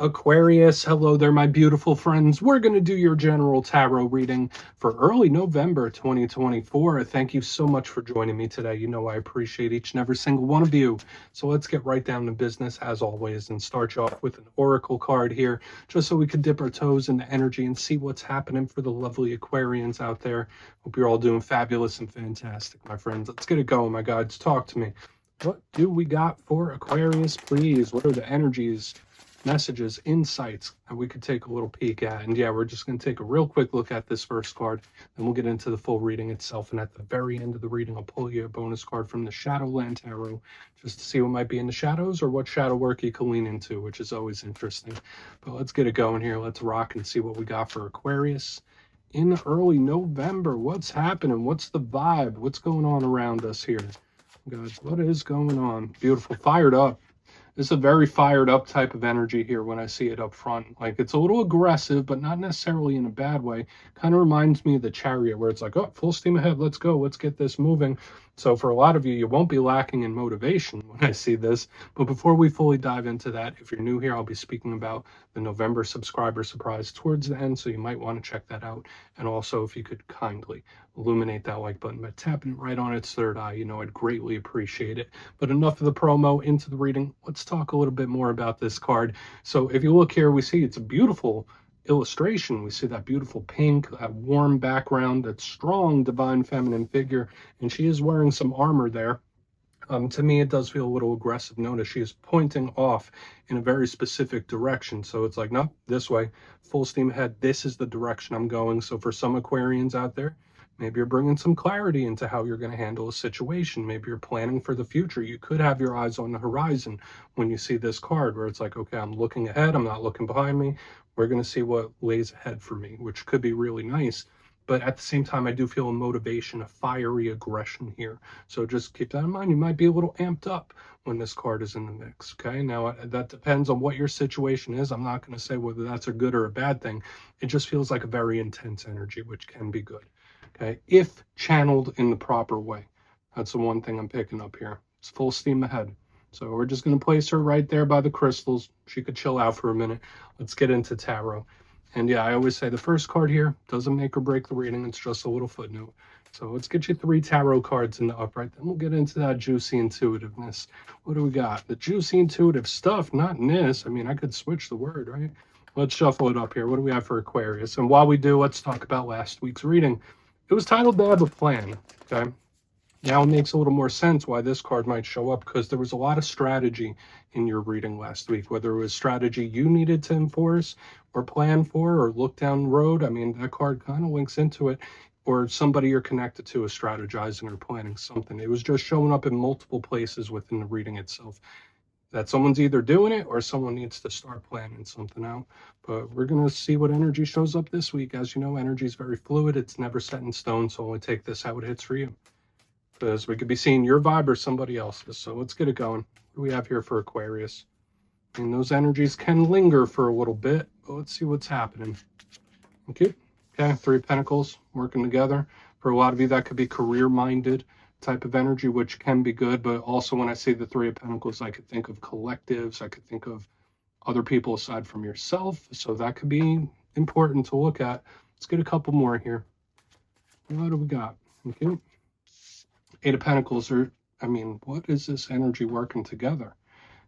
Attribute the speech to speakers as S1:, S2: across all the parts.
S1: Aquarius, hello there, my beautiful friends. We're going to do your general tarot reading for early November 2024. Thank you so much for joining me today. You know I appreciate each and every single one of you. So let's get right down to business as always and start you off with an oracle card here, just so we could dip our toes into energy and see what's happening for the lovely Aquarians out there. Hope you're all doing fabulous and fantastic, my friends. Let's get it going, my gods. Talk to me. What do we got for Aquarius, please? What are the energies, messages, insights that we could take a little peek at? And yeah, we're just going to take a real quick look at this first card, then we'll get into the full reading itself. And at the very end of the reading, I'll pull you a bonus card from the Shadowland Tarot, just to see what might be in the shadows or what shadow work you can lean into, which is always interesting. But let's get it going here. Let's rock and see what we got for Aquarius in early November. What's happening? What's the vibe? What's going on around us here? Guys, what is going on? Beautiful. Fired up. This is a very fired up type of energy here when I see it up front. Like, it's a little aggressive, but not necessarily in a bad way. Kind of reminds me of the Chariot, where it's like, oh, full steam ahead, let's go, let's get this moving. So for a lot of you, you won't be lacking in motivation when I see this. But before we fully dive into that, if you're new here, I'll be speaking about the November subscriber surprise towards the end, so you might want to check that out. And also, if you could kindly illuminate that like button by tapping it right on its third eye, you know I'd greatly appreciate it. But enough of the promo, into the reading. Let's talk a little bit more about this card. So if you look here, we see it's a beautiful illustration. We see that beautiful pink, that warm background, that strong divine feminine figure, and she is wearing some armor there. To me, it does feel a little aggressive. Notice she is pointing off in a very specific direction. So it's like, no, this way, full steam ahead. This is the direction I'm going. So for some Aquarians out there, maybe you're bringing some clarity into how you're going to handle a situation. Maybe you're planning for the future. You could have your eyes on the horizon when you see this card, where it's like, okay, I'm looking ahead. I'm not looking behind me. We're going to see what lays ahead for me, which could be really nice. But at the same time, I do feel a motivation, a fiery aggression here. So just keep that in mind. You might be a little amped up when this card is in the mix, okay? Now, that depends on what your situation is. I'm not going to say whether that's a good or a bad thing. It just feels like a very intense energy, which can be good, okay? If channeled in the proper way. That's the one thing I'm picking up here. It's full steam ahead. So we're just going to place her right there by the crystals. She could chill out for a minute. Let's get into tarot. And yeah, I always say the first card here doesn't make or break the reading. It's just a little footnote. So let's get you 3 tarot cards in the upright. Then we'll get into that juicy intuitiveness. What do we got? The juicy intuitive stuff, not in this. I mean, I could switch the word, right? Let's shuffle it up here. What do we have for Aquarius? And while we do, let's talk about last week's reading. It was titled They Have a Plan, okay? Now it makes a little more sense why this card might show up, because there was a lot of strategy in your reading last week, whether it was strategy you needed to enforce or plan for or look down the road. I mean, that card kind of links into it, or somebody you're connected to is strategizing or planning something. It was just showing up in multiple places within the reading itself, that someone's either doing it or someone needs to start planning something out. But we're going to see what energy shows up this week. As you know, energy is very fluid. It's never set in stone, so only take this how it hits for you, because we could be seeing your vibe or somebody else's. So let's get it going. What do we have here for Aquarius? And those energies can linger for a little bit, but let's see what's happening. Okay, 3 of Pentacles working together. For a lot of you, that could be career-minded type of energy, which can be good. But also, when I see the 3 of Pentacles, I could think of collectives. I could think of other people aside from yourself. So that could be important to look at. Let's get a couple more here. What do we got? Okay. 8 of Pentacles are, I mean, what is this energy working together?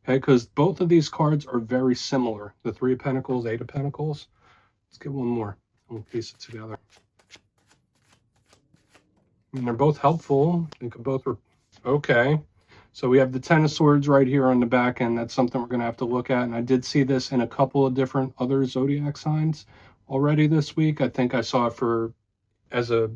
S1: Okay, because both of these cards are very similar. The 3 of Pentacles, 8 of Pentacles. Let's get one more. We'll piece it together. I mean, they're both helpful. They could both are okay. So we have the 10 of Swords right here on the back end. That's something we're going to have to look at. And I did see this in a couple of different other zodiac signs already this week. I think I saw it as a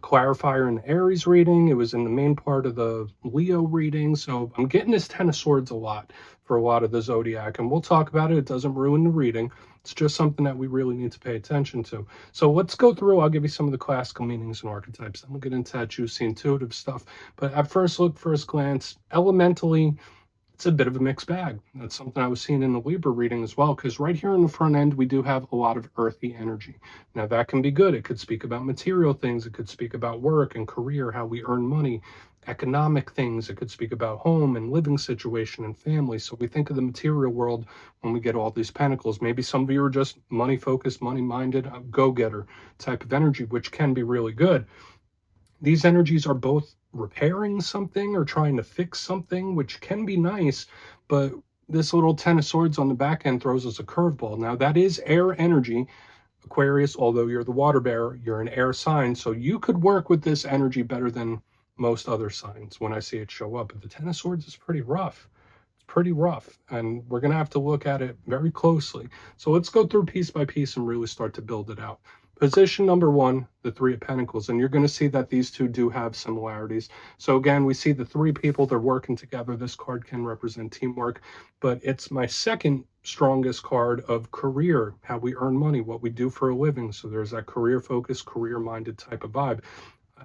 S1: clarifier in the Aries reading. It was in the main part of the Leo reading. So I'm getting this 10 of Swords a lot for a lot of the zodiac, and we'll talk about it. It doesn't ruin the reading. It's just something that we really need to pay attention to. So let's go through. I'll give you some of the classical meanings and archetypes. Then we'll get into that juicy intuitive stuff. But at first look, first glance, elementally, it's a bit of a mixed bag. That's something I was seeing in the Libra reading as well, because right here in the front end, we do have a lot of earthy energy. Now, that can be good. It could speak about material things. It could speak about work and career, how we earn money. economic things. It could speak about home and living situation and family. So we think of the material world when we get all these pentacles. Maybe some of you are just money focused, money minded, go-getter type of energy, which can be really good. These energies are both repairing something or trying to fix something, which can be nice, but this little 10 of swords on the back end throws us a curveball. Now that is air energy. Aquarius, although you're the water bearer, you're an air sign, so you could work with this energy better than most other signs when I see it show up. But the 10 of swords is pretty rough. It's pretty rough, and we're going to have to look at it very closely. So let's go through piece by piece and really start to build it out. Position number one, the Three of Pentacles, and you're going to see that these two do have similarities. So again, we see the three people, they're working together. This card can represent teamwork, but it's my second strongest card of career, how we earn money, what we do for a living. So there's that career focused, career minded type of vibe.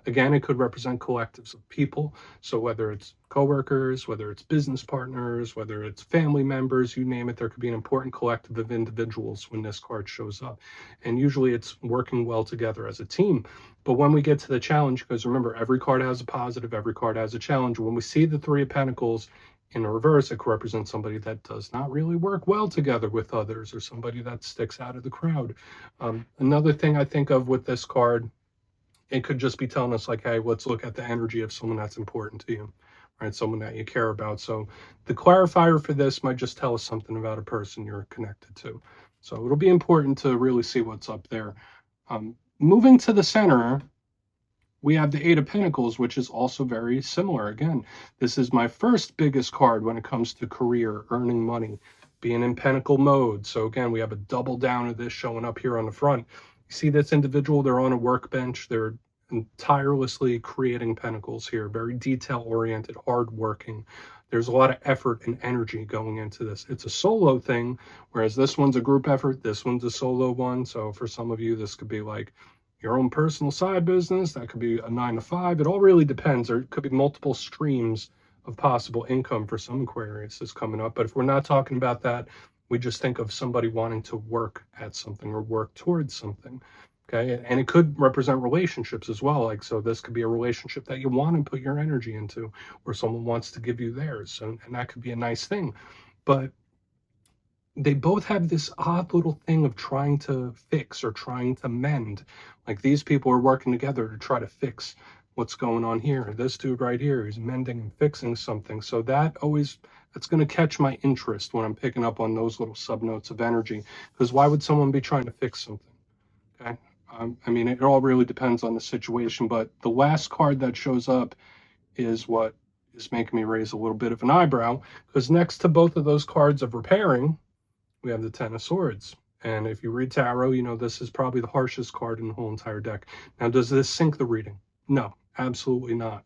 S1: Again, it could represent collectives of people. So whether it's coworkers, whether it's business partners, whether it's family members, you name it, there could be an important collective of individuals when this card shows up. And usually it's working well together as a team. But when we get to the challenge, because remember, every card has a positive, every card has a challenge. When we see the Three of Pentacles in reverse, it could represent somebody that does not really work well together with others, or somebody that sticks out of the crowd. Another thing I think of with this card, it could just be telling us like, hey, let's look at the energy of someone that's important to you, right? Someone that you care about. So the clarifier for this might just tell us something about a person you're connected to. So it'll be important to really see what's up there. Moving to the center, we have the Eight of Pentacles, which is also very similar. Again, this is my first biggest card when it comes to career, earning money, being in pentacle mode. So again, we have a double down of this showing up here on the front. You see this individual, they're on a workbench. They're tirelessly creating pentacles here, very detail-oriented, hard-working. There's a lot of effort and energy going into this. It's a solo thing, whereas this one's a group effort. This one's a solo one. So for some of you, this could be like your own personal side business. That could be a 9 to 5. It all really depends. There could be multiple streams of possible income for some Aquarius is coming up. But if we're not talking about that, we just think of somebody wanting to work at something or work towards something. Okay, and it could represent relationships as well. Like, so this could be a relationship that you want to put your energy into, or someone wants to give you theirs, and that could be a nice thing. But they both have this odd little thing of trying to fix or trying to mend. Like, these people are working together to try to fix what's going on here. This dude right here is mending and fixing something. So that's going to catch my interest when I'm picking up on those little subnotes of energy. Because why would someone be trying to fix something? Okay. I mean, it all really depends on the situation, but the last card that shows up is what is making me raise a little bit of an eyebrow, because next to both of those cards of repairing, we have the 10 of Swords. And if you read tarot, you know this is probably the harshest card in the whole entire deck. Now, does this sink the reading? No, absolutely not.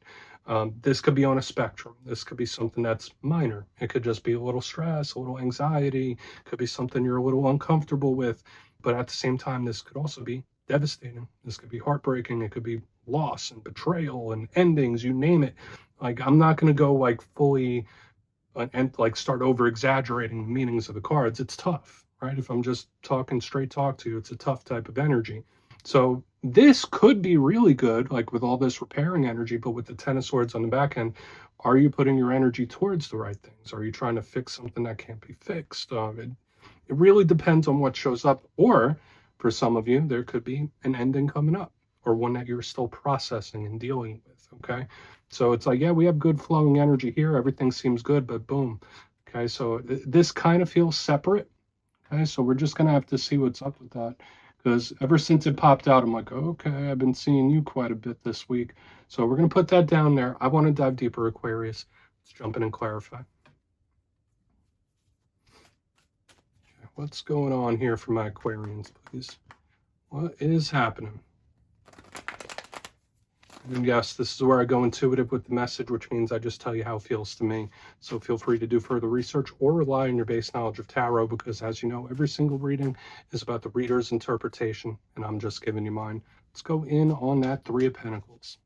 S1: This could be on a spectrum. This could be something that's minor. It could just be a little stress, a little anxiety. It could be something you're a little uncomfortable with. But at the same time, this could also be devastating. This could be heartbreaking. It could be loss and betrayal and endings, you name it. Like, I'm not going to go like fully and like start over exaggerating the meanings of the cards. It's tough, right? If I'm just talking straight talk to you, it's a tough type of energy. So this could be really good, like with all this repairing energy, but with the 10 of Swords on the back end, are you putting your energy towards the right things? Are you trying to fix something that can't be fixed? It really depends on what shows up. Or for some of you, there could be an ending coming up, or one that you're still processing and dealing with, okay? So it's like, yeah, we have good flowing energy here. Everything seems good, but boom. Okay, so this kind of feels separate. Okay, so we're just going to have to see what's up with that. Because ever since it popped out, I'm like, okay, I've been seeing you quite a bit this week. So we're going to put that down there. I want to dive deeper, Aquarius. Let's jump in and clarify. Okay, what's going on here for my Aquarians, please? What is happening? And yes, this is where I go intuitive with the message, which means I just tell you how it feels to me. So feel free to do further research or rely on your base knowledge of tarot, because as you know, every single reading is about the reader's interpretation, and I'm just giving you mine. Let's go in on that Three of Pentacles.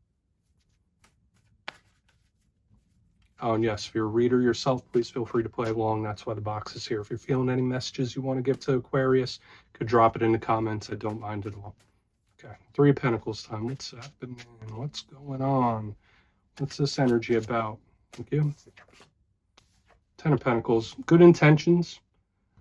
S1: Oh, and yes, if you're a reader yourself, please feel free to play along. That's why the box is here. If you're feeling any messages you want to give to Aquarius, you could drop it in the comments. I don't mind at all. Okay, Three of Pentacles time. What's happening? What's going on? What's this energy about? Thank you. Ten of Pentacles, good intentions.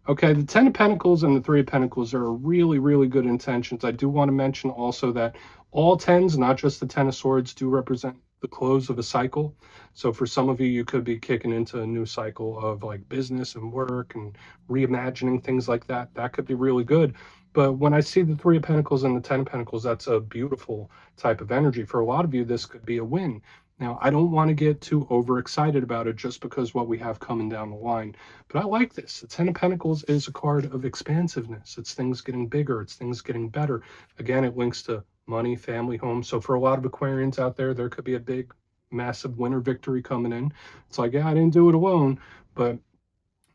S1: Okay, the Ten of Pentacles and the Three of Pentacles are really, really good intentions. I do want to mention also that all tens, not just the Ten of Swords, do represent the close of a cycle. So for some of you, you could be kicking into a new cycle of like business and work and reimagining things like that. That could be really good. But when I see the Three of Pentacles and the Ten of Pentacles, that's a beautiful type of energy. For a lot of you, this could be a win. Now, I don't want to get too overexcited about it just because what we have coming down the line. But I like this. The Ten of Pentacles is a card of expansiveness. It's things getting bigger. It's things getting better. Again, it links to money, family, home. So for a lot of Aquarians out there, there could be a big, massive winter victory coming in. It's like, yeah, I didn't do it alone, but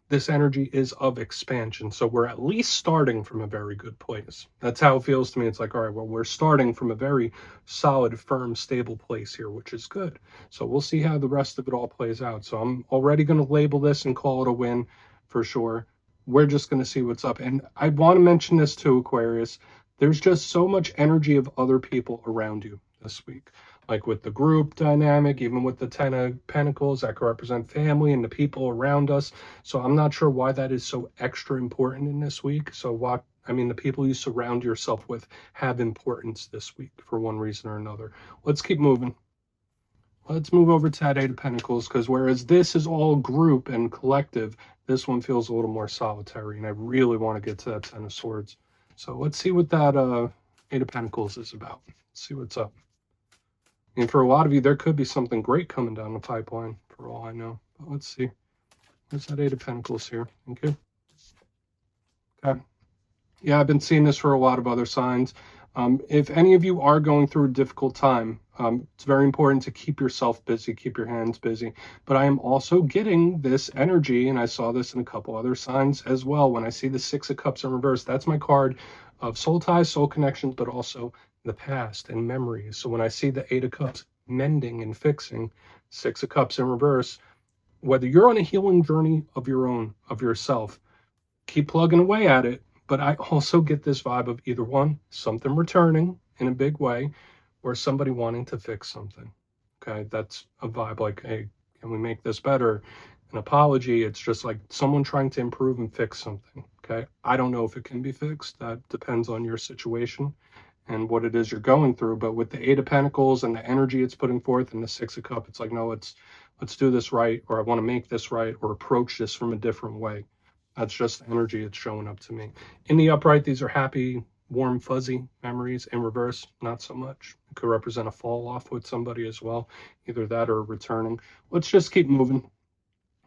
S1: this energy is of expansion. So we're at least starting from a very good place. That's how it feels to me. It's like, all right, well, we're starting from a very solid, firm, stable place here, which is good. So we'll see how the rest of it all plays out. So I'm already going to label this and call it a win for sure. We're just going to see what's up. And I want to mention this too, Aquarius. There's just so much energy of other people around you this week. Like with the group dynamic, even with the Ten of Pentacles, that could represent family and the people around us. So I'm not sure why that is so extra important in this week. So what, I mean, the people you surround yourself with have importance this week for one reason or another. Let's keep moving. Let's move over to that Eight of Pentacles, because whereas this is all group and collective, this one feels a little more solitary, and I really want to get to that Ten of Swords. So let's see what that Eight of Pentacles is about. Let's see what's up. And for a lot of you, there could be something great coming down the pipeline, for all I know. But let's see. Where's that Eight of Pentacles here? Okay. Okay. Yeah, I've been seeing this for a lot of other signs. If any of you are going through a difficult time, it's very important to keep yourself busy, keep your hands busy. But I am also getting this energy, and I saw this in a couple other signs as well. When I see the Six of Cups in reverse, that's my card of soul ties, soul connections, but also the past and memories. So when I see the Eight of Cups mending and fixing, Six of Cups in reverse, whether you're on a healing journey of your own, of yourself, keep plugging away at it. But I also get this vibe of either one, something returning in a big way, or somebody wanting to fix something. Okay, that's a vibe like, hey, can we make this better? An apology, it's just like someone trying to improve and fix something. Okay, I don't know if it can be fixed. That depends on your situation and what it is you're going through. But with the Eight of Pentacles and the energy it's putting forth and the Six of Cups, it's like, no, let's do this right, or I want to make this right, or approach this from a different way. That's just the energy it's showing up to me. In the upright, these are happy, warm, fuzzy memories. In reverse, not so much. It could represent a fall off with somebody as well, either that or returning. Let's just keep moving.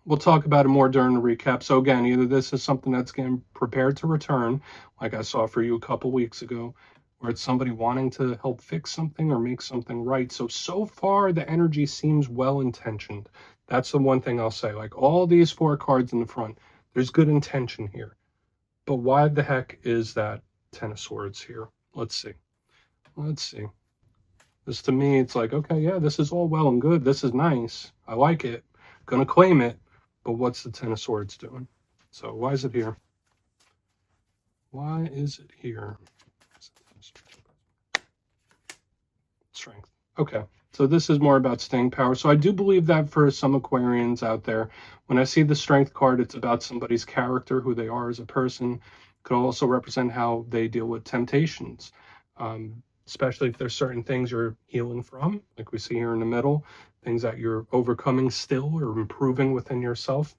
S1: We'll talk about it more during the recap. So again, either this is something that's getting prepared to return, like I saw for you a couple weeks ago, or it's somebody wanting to help fix something or make something right. So far, the energy seems well-intentioned. That's the one thing I'll say. Like all these four cards in the front, there's good intention here. But why the heck is that Ten of Swords here? Let's see. Let's see. This to me, it's like, okay, yeah, this is all well and good. This is nice. I like it. Gonna claim it. But what's the Ten of Swords doing? So why is it here? Why is it here? Strength. Okay. So this is more about staying power. So I do believe that for some Aquarians out there, when I see the Strength card, it's about somebody's character, who they are as a person. It could also represent how they deal with temptations, especially if there's certain things you're healing from, like we see here in the middle, things that you're overcoming still or improving within yourself.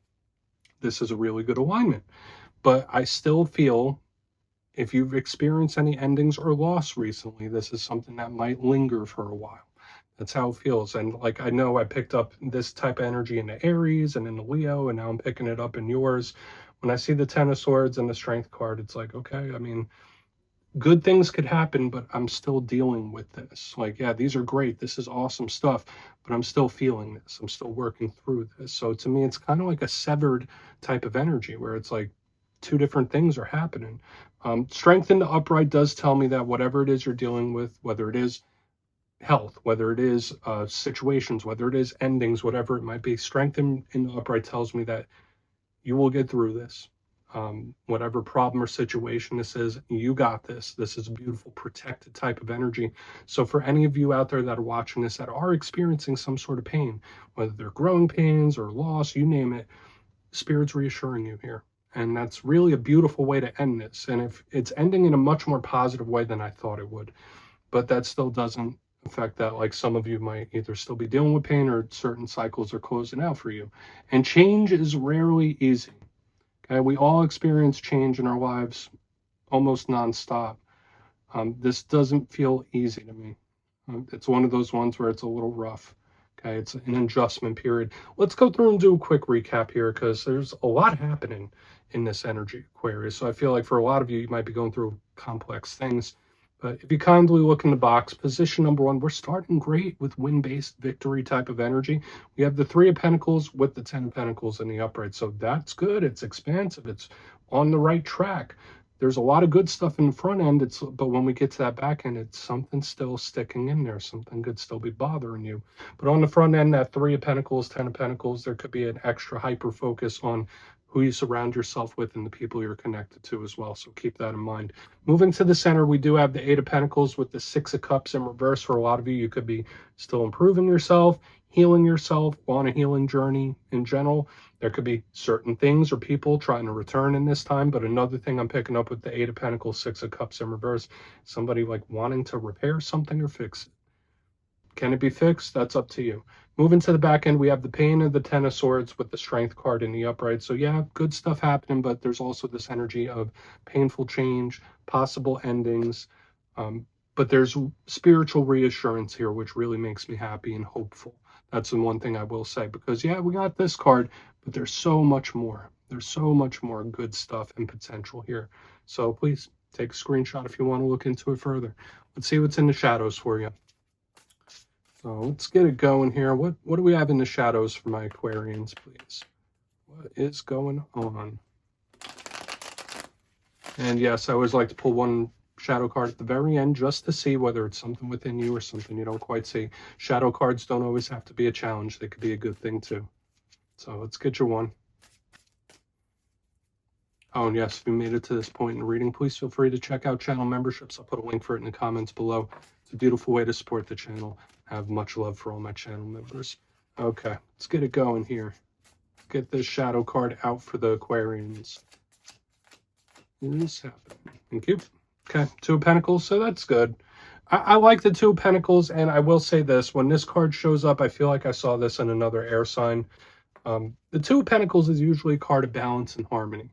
S1: This is a really good alignment. But I still feel if you've experienced any endings or loss recently, this is something that might linger for a while. That's how it feels. And like, I know I picked up this type of energy in the Aries and in the Leo, and now I'm picking it up in yours. When I see the Ten of Swords and the Strength card, it's like, okay, I mean, good things could happen, but I'm still dealing with this. Like, yeah, these are great. This is awesome stuff, but I'm still feeling this. I'm still working through this. So to me, it's kind of like a severed type of energy where it's like two different things are happening. Strength in the upright does tell me that whatever it is you're dealing with, whether it is health, whether it is situations, whether it is endings, whatever it might be, strength in the upright tells me that you will get through this. whatever problem or situation this is, you got this. This is a beautiful, protected type of energy. So for any of you out there that are watching this that are experiencing some sort of pain, whether they're growing pains or loss, you name it, Spirit's reassuring you here. And that's really a beautiful way to end this. And if it's ending in a much more positive way than I thought it would, but that still doesn't affect that. Like some of you might either still be dealing with pain or certain cycles are closing out for you. And change is rarely easy. Okay, we all experience change in our lives almost nonstop. This doesn't feel easy to me. It's one of those ones where it's a little rough. Okay, it's an adjustment period. Let's go through and do a quick recap here because there's a lot happening in this energy, Aquarius. So I feel like for a lot of you, you might be going through complex things. But if you kindly look in the box, position number 1, we're starting great with win-based victory type of energy. We have the 3 of Pentacles with the 10 of Pentacles in the upright. So that's good. It's expansive. It's on the right track. There's a lot of good stuff in the front end. But when we get to that back end, it's something still sticking in there. Something could still be bothering you. But on the front end, that 3 of Pentacles, 10 of Pentacles, there could be an extra hyper focus on who you surround yourself with and the people you're connected to as well. So keep that in mind. Moving to the center, we do have the 8 of Pentacles with the 6 of Cups in reverse. For a lot of you, you could be still improving yourself, healing yourself, on a healing journey in general. There could be certain things or people trying to return in this time. But another thing I'm picking up with the 8 of Pentacles, 6 of Cups in reverse, somebody like wanting to repair something or fix it. Can it be fixed? That's up to you. Moving to the back end, we have the pain of the 10 of Swords with the Strength card in the upright. So yeah, good stuff happening, but there's also this energy of painful change, possible endings. But there's spiritual reassurance here, which really makes me happy and hopeful. That's the one thing I will say, because yeah, we got this card, but there's so much more. There's so much more good stuff and potential here. So please take a screenshot if you want to look into it further. Let's see what's in the shadows for you. So let's get it going here. What do we have in the shadows for my Aquarians, please? What is going on? And yes, I always like to pull one shadow card at the very end just to see whether it's something within you or something you don't quite see. Shadow cards don't always have to be a challenge. They could be a good thing too. So let's get your one. Oh, and yes, if you made it to this point in the reading, please feel free to check out channel memberships. I'll put a link for it in the comments below. It's a beautiful way to support the channel. I have much love for all my channel members. Okay, let's get it going here. Get this shadow card out for the Aquarians. What is happening? Thank you. Okay, 2 of Pentacles, so that's good. I like the 2 of Pentacles, and I will say this. When this card shows up, I feel like I saw this in another air sign. The 2 of Pentacles is usually a card of balance and harmony.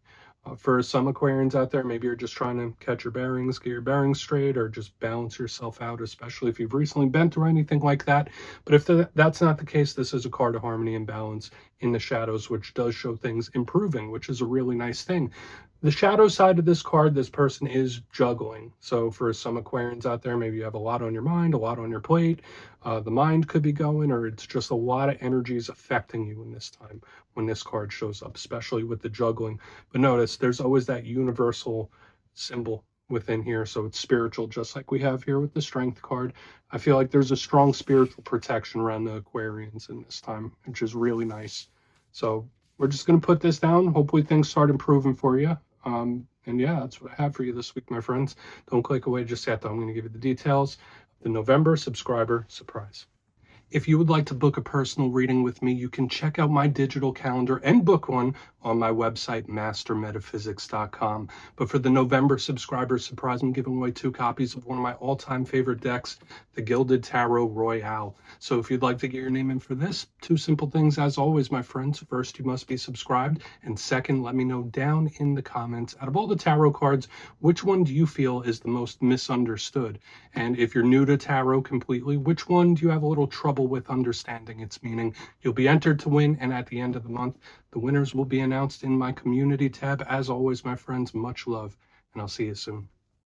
S1: For some Aquarians out there, maybe you're just trying to catch your bearings, get your bearings straight, or just balance yourself out, especially if you've recently been through anything like that. But if that's not the case, this is a card of harmony and balance in the shadows, which does show things improving, which is a really nice thing. The shadow side of this card, this person is juggling. So for some Aquarians out there, maybe you have a lot on your mind, a lot on your plate. The mind could be going, or it's just a lot of energies affecting you in this time when this card shows up, especially with the juggling. But notice there's always that universal symbol within here. So it's spiritual, just like we have here with the Strength card. I feel like there's a strong spiritual protection around the Aquarians in this time, which is really nice. So we're just going to put this down. Hopefully things start improving for you. And yeah, that's what I have for you this week, my friends. Don't click away just yet, though. I'm going to give you the details of the November subscriber surprise. If you would like to book a personal reading with me, you can check out my digital calendar and book one on my website, mastermetaphysics.com. But for the November subscriber surprise, I'm giving away 2 copies of one of my all-time favorite decks, the Gilded Tarot Royale. So if you'd like to get your name in for this, 2 simple things as always, my friends. First, you must be subscribed. And second, let me know down in the comments, out of all the tarot cards, which one do you feel is the most misunderstood? And if you're new to tarot completely, which one do you have a little trouble with understanding its meaning? You'll be entered to win, and at the end of the month, the winners will be announced in my community tab. As always, my friends, much love, and I'll see you soon.